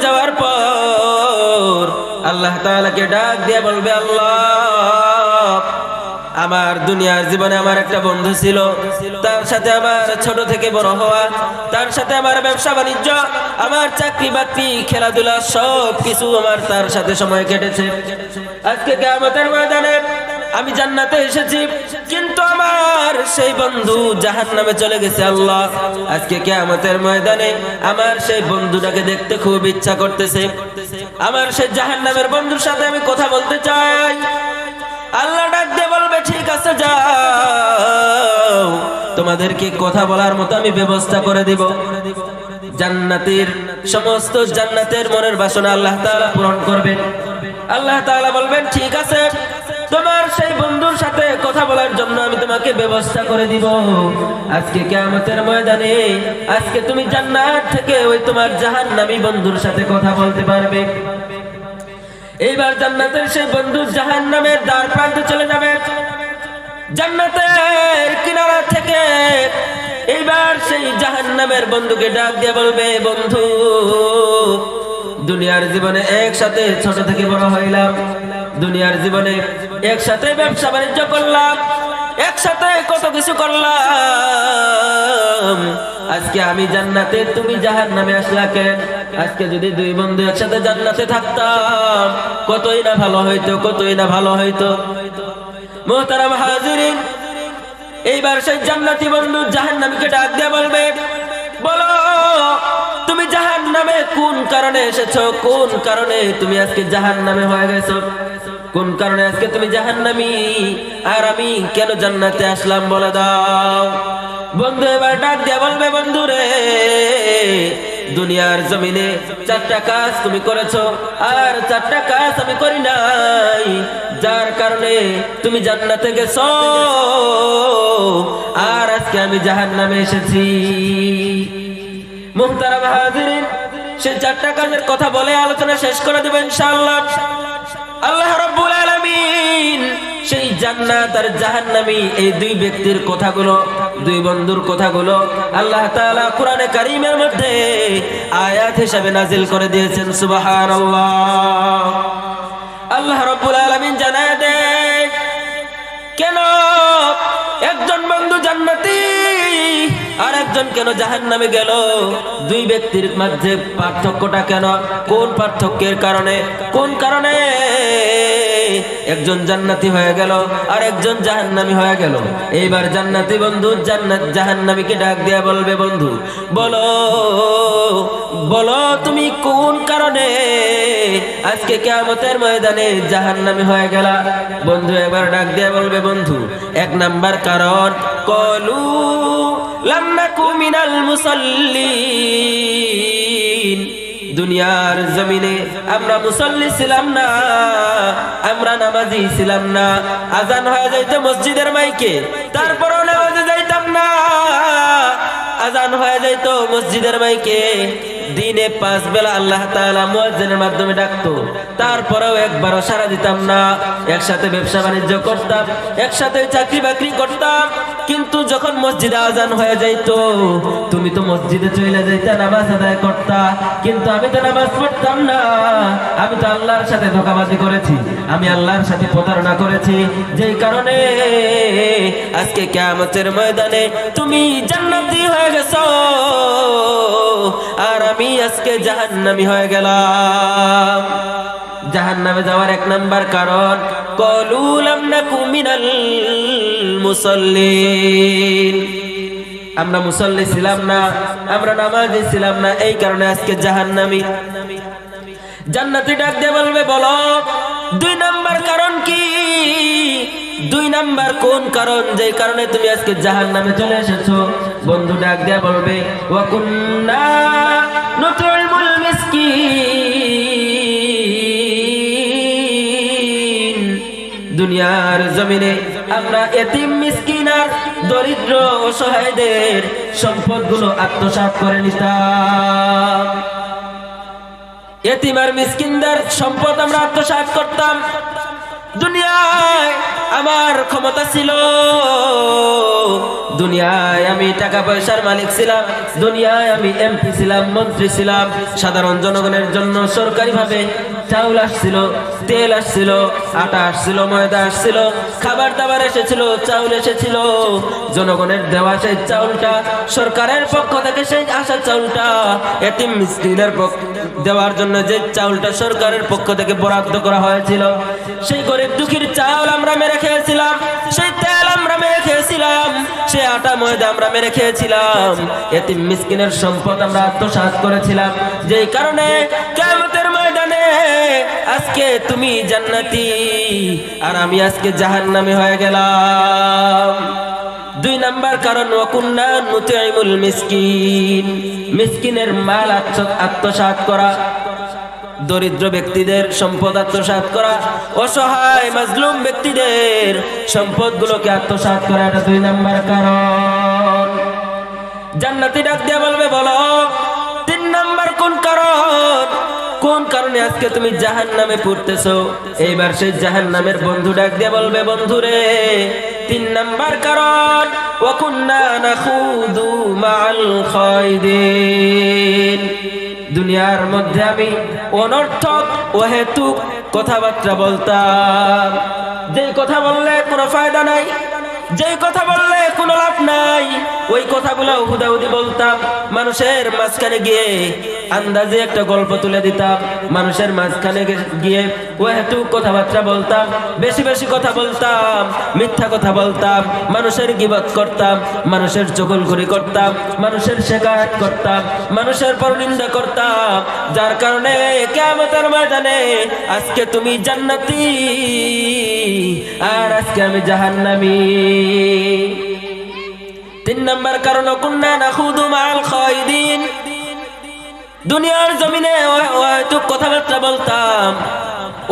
যাওয়ার পর আল্লাহ তাআলাকে ডাক দিয়ে বলবে, আল্লাহ, আমার দুনিয়ার জীবনে আমার একটা বন্ধু ছিল, তার সাথে আমার ছোট থেকে বড় হওয়া, তার সাথে আমার ব্যবসা বাণিজ্য, আমার চাকরি বাকরি, খেলাধুলা সব কিছু আমার তার সাথে সময় কেটেছে। আজকে কিয়ামতের ময়দানে আমি জান্নাতে এসেছি, কিন্তু আমার সেই বন্ধু জাহান্নামে চলে গেছে। আল্লাহ, আজকে কিয়ামতের ময়দানে আমার সেই বন্ধুটাকে দেখতে খুব ইচ্ছা করতেছে। আমার সেই জাহান্নামের বন্ধুর সাথে আমি কথা বলতে চাই। আল্লাহ ডাক দিয়ে বলবে, ঠিক আছে, যাও, তোমাদেরকে কথা বলার মতো আমি ব্যবস্থা করে দিব। জান্নাতের সমস্ত জান্নাতের মনের বাসনা আল্লাহ তাআলা পূরণ করবেন। আল্লাহ তাআলা বলবেন, ঠিক আছে, তোমার সেই বন্ধুর সাথে কথা বলার জন্য আমি তোমাকে ব্যবস্থা করে দিব। আজকে কিয়ামতের ময়দানে আজকে তুমি জান্নাত থেকে ওই তোমার জাহান্নামী বন্ধুর সাথে কথা বলতে পারবে। এইবার জান্নাতের সেই বন্ধু জাহান্নামের দ্বার প্রান্তে চলে যাবে। জান্নাতের কিনারা থেকে এইবার সেই জাহান্নামের বন্ধুকে ডাক দিয়ে বলবে, বন্ধু, দুনিয়ার জীবনে একসাথে ছোট থেকে বড় হইলাম, দুনিয়ার জীবনে একসাথে ব্যবসা বাণিজ্য করলাম, একসাথে কত কিছু করলাম, আজকে আমি জান্নাতে, তুমি জাহান্নামে আসলা কেন? আজকে যদি দুই বন্ধু একসাথে জান্নাতে থাকতাম কতই না ভালো হইতো, কতই না ভালো হইতো। মুহতারাম হাজিরিন, এইবার সেই জান্নাতি বন্ধু জাহান্নামীকে ডাক দিয়ে বলবে, বলো, তুমি জাহান্নামে কোন কারণে এসেছো? কোন কারণে তুমি আজকে জাহান্নামে হয়ে গেছো? কোন কারণে আজকে তুমি জাহান্নামী, আর আমি কেন জান্নাতে আসলাম বলে দাও। বন্ধু এবার ডাক দিয়ে বলবে, বন্ধু রে, দুনিয়ার জমিনে 4টা কাজ তুমি করেছো, আর 4টা কাজ আমি করি নাই, যার কারণে তুমি জান্নাতে গেছো, আর আজকে আমি জাহান্নামে এসেছি। মুহতারাম হাজিরিন, সেই 4টা কাজের কথা বলে আলোচনা শেষ করে দেব ইনশাআল্লাহ। আল্লাহ রাব্বুল আলামিন সেই জান্নাত আর জাহান্নামী এই দুই ব্যক্তির কথাগুলো, দুই বন্ধুর কথাগুলো আল্লাহ তাআলা কোরআনে কারীমের মধ্যে আয়াত হিসেবে নাজিল করে দিয়েছেন। সুবহানাল্লাহ। আল্লাহ রাব্বুল আলামিন জানায় দেয়, কেন একজন বন্ধু জান্নাতি আর একজন কেন জাহান্নামে গেল? দুই ব্যক্তির মাঝে পার্থক্যটা কেন? কোন পার্থক্যের কারণে? কোন কারণে একজন জান্নাতি হয়ে গেল আর একজন জাহান্নামী হয়ে গেল? এইবার জান্নাতি বন্ধু জাহান্নামীকে ডাক দিয়ে বলবে, বন্ধু, বলো, বলো, তুমি কোন কারণে আজকে কিয়ামতের ময়দানে জাহান্নামী হয়ে গেলা? বন্ধু এবার ডাক দিয়ে বলবে, বন্ধু, 1 নাম্বার কারণ, কলু লাম নাকু মিনাল মুসাল্লিন, দুনিয়ার জমিনে আমরা মুসল্লি ছিলাম না, আমরা নামাজি ছিলাম না। আজান হয়ে যাইতো মসজিদের মাইকে, তারপরও নামাজে যাইতাম না। আজান হয়ে যাইতো মসজিদের মাইকে, দিনে 5 বেলা আল্লাহ তাআলা মুয়াজ্জিনের মাধ্যমে ডাকতো, তারপরেও একবারও সাড়া দিতাম না। একসাথে ব্যবসা বাণিজ্য করতাম, একসাথে চাকরি বাকরি করতাম, কিন্তু যখন মসজিদে আজান হয়ে যাইতো তুমি তো মসজিদে চলে যাইতা, নামাজ আদায় করতা, কিন্তু আমি তো নামাজ পড়তাম না। আমি তো আল্লাহর সাথে ধোঁকাবাজি করেছি, আমি আল্লাহর সাথে প্রতারণা করেছি, যেই কারণে আজকে কিয়ামতের ময়দানে তুমি জান্নাতি হয়ে গেছো, আর আমি আজকে জাহান্নামী হয়ে গেলাম। জাহান্নামে যাওয়ার 1 নাম্বার কারণ, ক্বালু লাম নাকু মিনাল মুসাল্লিন, আমরা মুসল্লি ছিলাম না, আমরা নামাজি ছিলাম না, এই কারণে আজকে জাহান্নামী। জান্নাতি ডাক দিয়ে বলবে, বলো 2 নাম্বার কারণ কি? 2 নাম্বার কোন কারণ, যেই কারণে তুমি আজকে জাহান্নামে চলে এসেছো? বন্ধু ডাক দিয়ে বলবে, ওয়া কুন্না নুতইমুল মিসকিন, দুনিয়ার জমিনে আমরা এতিম, মিসকিন আর দরিদ্র অসহায়দের সম্পদগুলো আত্মসাৎ করে নিতাম। এতিম আর মিসকিনদের সম্পদ আমরা আত্মসাৎ করতাম, দুনিয়ায় আমার ক্ষমতা ছিল, দুনিয়ায় আমি টাকা পয়সার মালিক ছিলাম, দুনিয়ায় আমি এমপি ছিলাম, মন্ত্রী ছিলাম। সাধারণ জনগণের জন্য সরকারিভাবে চাউল আসছিল, তেল আসছিল, আটা আসছিল, ময়দা আসছিল, খাবার দাবার এসেছিল, চাউল এসেছিল। জনগণের দেওয়া সেই চাউলটা, সরকারের পক্ষ থেকে সেই আসা চাউলটা এতিম মিসকিনের দেওয়ার জন্য যে চাউলটা সরকারের পক্ষ থেকে বরাদ্দ করা হয়েছিল, সেই গরিব দুঃখীর চাউল আমরা মেরে খেয়েছিলাম, সেই তেল আমরা মেরে খেয়েছিলাম, সেই আটা ময়দা আমরা মেরে খেয়েছিলাম, এতিম মিসকিনের সম্পদ আমরা আত্মসাৎ করেছিলাম। যেই কারণে কিয়ামতের ময়দানে আজকে তুমি জান্নাতি আর আমি আজকে জাহান্নামী হয়ে গেলাম। 2 নাম্বার কারণ, ওয়াকুন্না নুতিমুল মিসকিন, মিসকিনের মাল আত্মসাৎ করা, দরিদ্র ব্যক্তিদের সম্পদ আত্মসাৎ করা, অসহায় মাজলুম ব্যক্তিদের সম্পদগুলোকে আত্মসাৎ করা, এটা 2 নাম্বার কারণ। জান্নাতি ডাক দিয়ে বলবে, বলো 3 নাম্বার কোন কারণ? কোন কারণে আজকে তুমি জাহান্নামে পড়তেছো? এইবার সেই জাহান্নামের বন্ধু ডাক দিয়ে বলবে, বন্ধুরে 3 নাম্বার কারণ, ওয়াকুন্না নাখুদু মাআল খায়দিন, দুনিয়ার মধ্যে আমি অনর্থক অহেতুক কথাবার্তা বলতাম, যেই কথা বললে কোনো ফায়দা নাই, যেই কথা বললে কোনো লাভ নাই, ওই কথাগুলো হুদাহুদি বলতাম। মানুষের মাঝখানে গিয়ে আন্দাজে একটা গল্প তুলে দিতাম, মানুষের মাঝখানে গিয়ে অহেতুক কথাবার্তা বলতাম, বেশি বেশি কথা বলতাম, মিথ্যা কথা বলতাম, মানুষের গীবত করতাম, মানুষের চগলখড়ি করতাম, মানুষের শিকায়ত করতাম, মানুষের পরনিন্দা করতাম। যার কারণে কিয়ামতের ময়দানে আজকে তুমি জান্নাতি আর আজকে আমি জাহান্নামী। 3 নাম্বার কারণ, কুন্না নাখুদু মাআল খায়দিন, দুনিয়ার জমিনে অহেতুক কথাবার্তা বলতাম,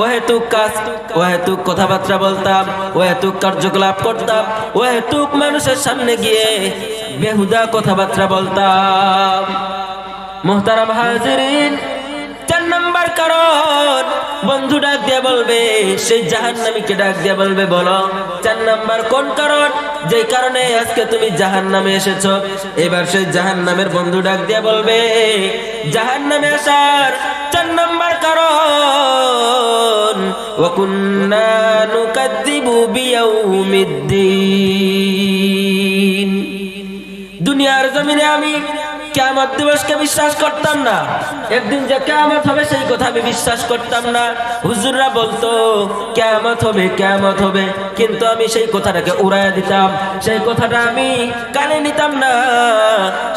অহেতুক কাজ, অহেতুক কথাবার্তা বলতাম, অহেতুক কার্যকলাপ করতাম, অহেতুক মানুষের সামনে গিয়ে বেহুদা কথাবার্তা বলতাম। মুহতারাম হাজিরিন, 4 নাম্বার কারণ, বন্ধু ডাক দিয়ে বলবে, সেই জাহান্নামীকে ডাক দিয়ে বলবে, বলো 4 নাম্বার কোন কারণ, যেই কারণে আজকে তুমি জাহান্নামে এসেছো? এবার সেই জাহান্নামের বন্ধু ডাক দিয়ে বলবে, জাহান্নামে আসার 4 নাম্বার কারণ, ওয়াকুন্না নুকাযযিবু বিয়াউমিদ্দিন, দুনিয়ার জমিনে আমি কিয়ামত দিবসকে বিশ্বাস করতাম না, একদিন যে কিয়ামত হবে সেই কথা আমি বিশ্বাস করতাম না। হুজুররা বলতো কিয়ামত হবে, কিয়ামত হবে, কিন্তু আমি সেই কথাটাকে উড়াইয়া দিতাম, সেই কথাটা আমি কানে নিতাম না,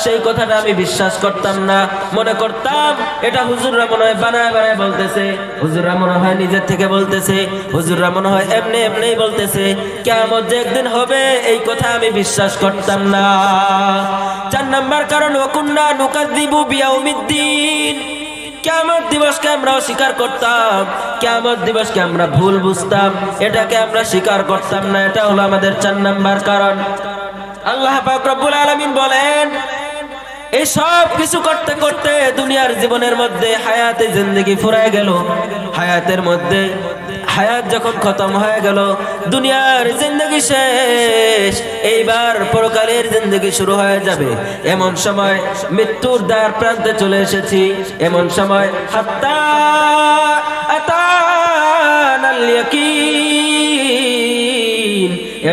সেই কথাটা আমি বিশ্বাস করতাম না। মনে করতাম এটা হুজুররা মনে হয় বানায় বানায় বলতেছে, হুজুররা মনে হয় নিজের থেকে বলতেছে, হুজুররা মনে হয় এমনি এমনি বলতেছে। কিয়ামত যে একদিন হবে এই কথা আমি বিশ্বাস করতাম না। 4 নাম্বার কারণ, ওয়াকুন্না নুকাযযিবু বিয়াউমিদ্দিন, কিয়ামত দিবসকে আমরা অস্বীকার করতাম, কিয়ামত দিবসকে আমরা ভুল বুঝতাম, এটাকে আমরা স্বীকার করতাম না। এটা হলো আমাদের 4 নাম্বার কারণ। আল্লাহ পাক রব্বুল আলামিন বলেন, এই সব কিছু করতে করতে দুনিয়ার জীবনের মধ্যে হায়াতে জিন্দেগি ফুরায় গেল, হায়াতের মধ্যে হায়াত যখন খতম হয়ে গেল, দুনিয়ার জিন্দেগি শেষ, এইবার পরকালের জিন্দেগি শুরু হয়ে যাবে। এমন সময় মৃত্যুর দ্বার প্রান্তে চলে এসেছি, এমন সময় হাত্তা আতানাল ইয়াকিন,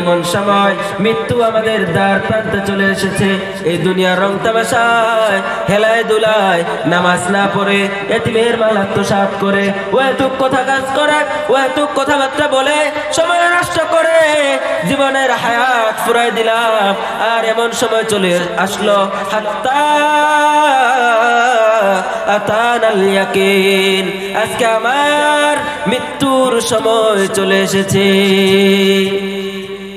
এমন সময় মৃত্যু আমাদের দ্বার প্রান্তে চলে এসেছে। এই দুনিয়ার রং তামাশায় হেলায় দুলায় নামাজ না পড়ে এতিমের মাল আত্মসাৎ করে ওহেতুক কথা কাজ করে ওহেতুক কথাবার্তা বলে সময় নষ্ট করে জীবনের হায়াত ফুরাই দিলাম। আর এমন সময় চলে আসলো হাত্তা আতানাল ইয়াকিন, আজকে আমার মৃত্যুর সময় চলে এসেছে।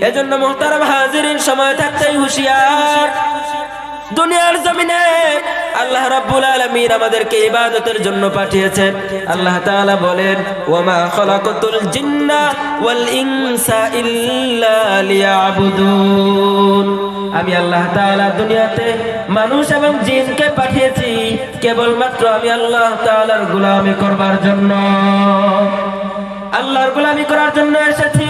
এজন্য মুহতারাম হাজিরিন, সময় থাকতেই হুঁশিয়ার। দুনিয়ার জমিনে আল্লাহ রাব্বুল আলামিন আমাদেরকে ইবাদতের জন্য পাঠিয়েছেন। আল্লাহ তাআলা বলেন, ওয়ামা খালাকাতুল জিন্না ওয়াল ইনসা ইল্লা লিয়াবুদুন, আমি আল্লাহ তাআলা দুনিয়াতে মানুষ এবং জিনকে পাঠিয়েছি কেবলমাত্র আমি আল্লাহ তাআলার গোলামি করবার জন্য। আল্লাহর গোলামি করার জন্য এসেছি।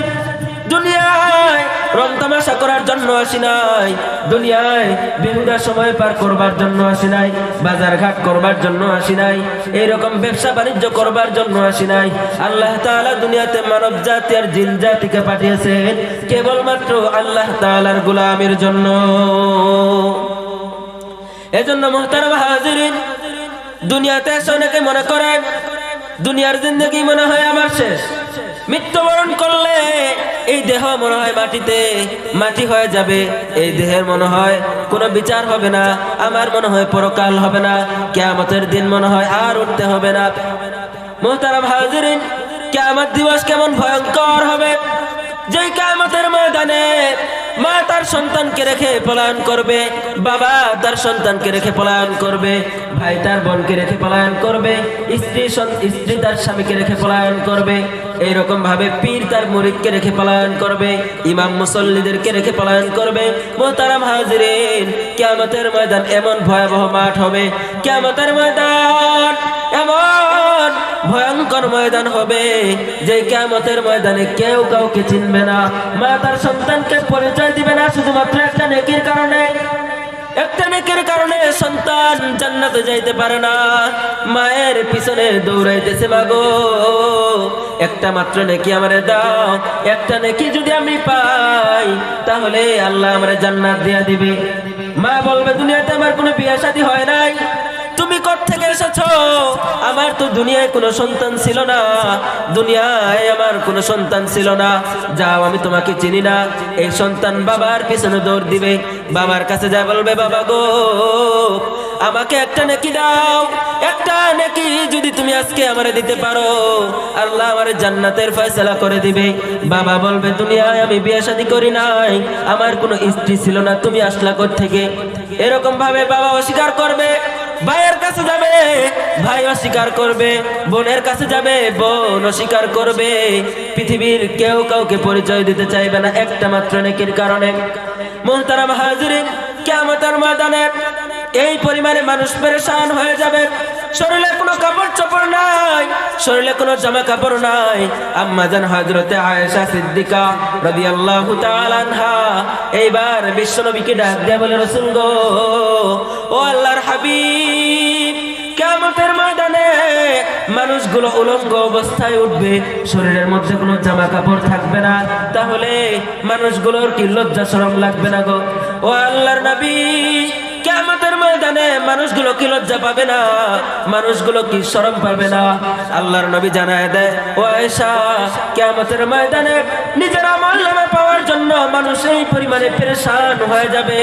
দুনিয়ায় রং তামাশা করার জন্য আসি নাই, দুনিয়ায় বেহুদা সময় পার করবার জন্য আসি নাই, বাজার ঘাট করবার জন্য আসি নাই, এইরকম ব্যবসা বাণিজ্য করবার জন্য আসি নাই। আল্লাহ তাআলা দুনিয়াতে মানব জাতি আর জিন জাতিকে পাঠিয়েছেন কেবলমাত্র আল্লাহ তাআলার গোলামির জন্য। এজন্য মুহতারাম হাজিরিন, দুনিয়াতে এসে অনেকে মনে করেন দুনিয়ার জিন্দেগি মনে হয় আমার শেষ, মৃত্যুবরণ করলে এই দেহ মনে হয় মাটিতে মাটি হয়ে যাবে, এই দেহের মনে হয় কোনো বিচার হবে না, আমার মনে হয় পরকাল হবে না, কিয়ামতের দিন মনে হয় আর উঠতে হবে না। মুহতারাম হাজিরিন, কিয়ামত দিবস কেমন ভয়ঙ্কর হবে, যে কিয়ামতের ময়দানে মা তার সন্তানকে রেখে পলায়ন করবে, বাবা তার সন্তানকে রেখে পলায়ন করবে, ভাই তার বোনকে রেখে পলায়ন করবে, স্ত্রী তার স্বামীকে রেখে পলায়ন করবে, এইরকম ভাবে পীর তার মুরিদকে রেখে পলায়ন করবে, ইমাম মুসল্লিদেরকে রেখে পলায়ন করবে। মুহতারাম হাজিরিন, কিয়ামতের ময়দান এমন ভয়াবহ মাঠ হবে, কিয়ামতের ময়দান এমন ভয়ঙ্কর ময়দান হবে যে কিয়ামতের ময়দানে কেউ কাউকে চিনবে না, মা তার সন্তানকে পরিচয় দিবে না, শুধুমাত্র একটা নেকির কারণে। একটা নেকির কারণে সন্তান জান্নাতে যাইতে পারে না, মায়ের পিছনে দৌড়াইতেছে, মাগো একটা মাত্র নেকি আমারে দাও, একটা নেকি যদি আমি পাই তাহলে আল্লাহ আমারে জান্নাত দিয়া দিবে। মা বলবে দুনিয়াতে আমার কোনো বিয়ে শাদী হয় নাই, তুমি কোত্থেকে এসেছো? আমার তো দুনিয়ায় কোনো সন্তান ছিল না, দুনিয়ায় আমার কোনো সন্তান ছিল না, যাও আমি তোমাকে চিনি না। এই সন্তান বাবার পিছনে দৌড় দিবে, বাবার কাছে যা বলবে, বাবা গো আমাকে একটা নেকি দাও, একটা নেকি যদি তুমি আজকে আমারে দিতে পারো আল্লাহ আমারে জান্নাতের ফয়সালা করে দিবে। বাবা বলবে দুনিয়ায় আমি বিয়ে শাদী করি নাই, আমার কোনো স্ত্রী ছিল না, তুমি আসলা কোত্থেকে? এরকম ভাবে বাবা অস্বীকার করবে, ভাইয়ের কাছে যাবে ভাই অস্বীকার করবে, বোনের কাছে যাবে বোন অস্বীকার করবে, পৃথিবীর কেউ কাউকে পরিচয় দিতে চাইবে না একটা মাত্র নেকির কারণে। মুহতারাম হাজিরিন, কিয়ামতের ময়দানে এই পরিমাণে মানুষ পেরেশান হয়ে যাবে, শরীরে কোনো কাপড় চোপড় নাই, শরীরে কোনো জামা কাপড় নাই। আম্মা জান হযরতে আয়েশা সিদ্দিকা রাদিয়াল্লাহু তাআলা আনহা এইবার বিশ্বনবীকে ডাক দিয়ে বলে, রাসূল গো, ও আল্লাহর হাবিব, কিয়ামতের ময়দানে মানুষগুলো উলঙ্গ অবস্থায় উঠবে, শরীরের মধ্যে কোনো জামা কাপড় থাকবে না, তাহলে মানুষগুলোর কি লজ্জা শরম লাগবে না গো? ও আল্লাহর নবী, কিয়ামতের ময়দানে মানুষগুলো কি লজ্জা পাবে না? মানুষগুলো কি শরম পাবে না? আল্লাহর নবী জানায় দেয়, ও আয়েশা, কিয়ামতের ময়দানে নিজের আমলনামা পাওয়ার জন্য মানুষ এই পরিমাণে পেরেশান হয়ে যাবে,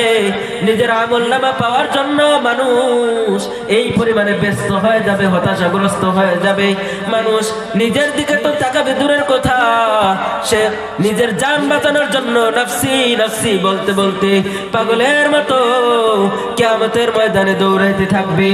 নিজের আমলনামা পাওয়ার জন্য মানুষ এই পরিমাণে ব্যস্ত হয়ে যাবে, হতাশাগ্রস্ত হয়ে যাবে। মানুষ নিজের দিকে তো তাকাবে দূরের কথা, সে নিজের জান বাঁচানোর জন্য নাফসি নাফসি বলতে বলতে পাগলের মতো কিয়ামতের ময়দানে দৌড়াইতে থাকবে।